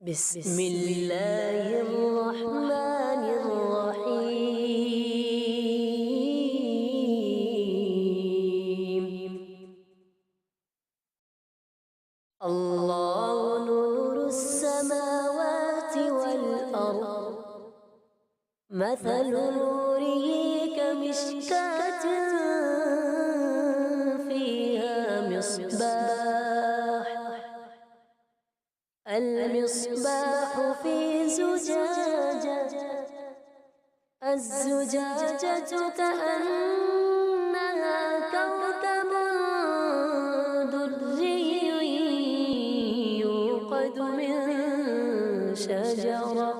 بسم الله الرحمن الرحيم. الله نور السماوات والأرض، مثل نوره كمشكاة فيها مصباح، المصباح في زجاجة، الزجاجة كأنها كوكب دري يوقد من شجرة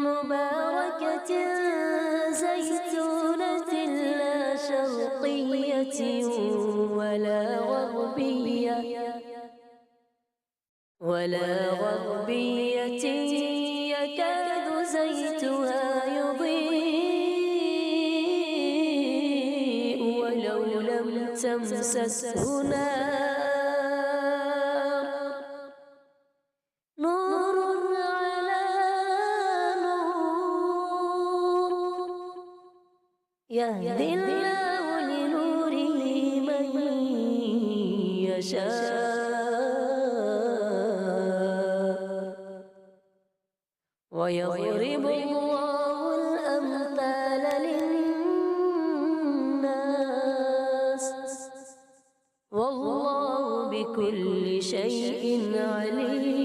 مباركة زيتونة لا شرقية ولا غربية يكاد زيتها يضيء ولو لم تمسسه نور على نور، يهدي الله لنوره من يشاء، ويضرب الله الأمثال للناس، والله بكل شيء عليم.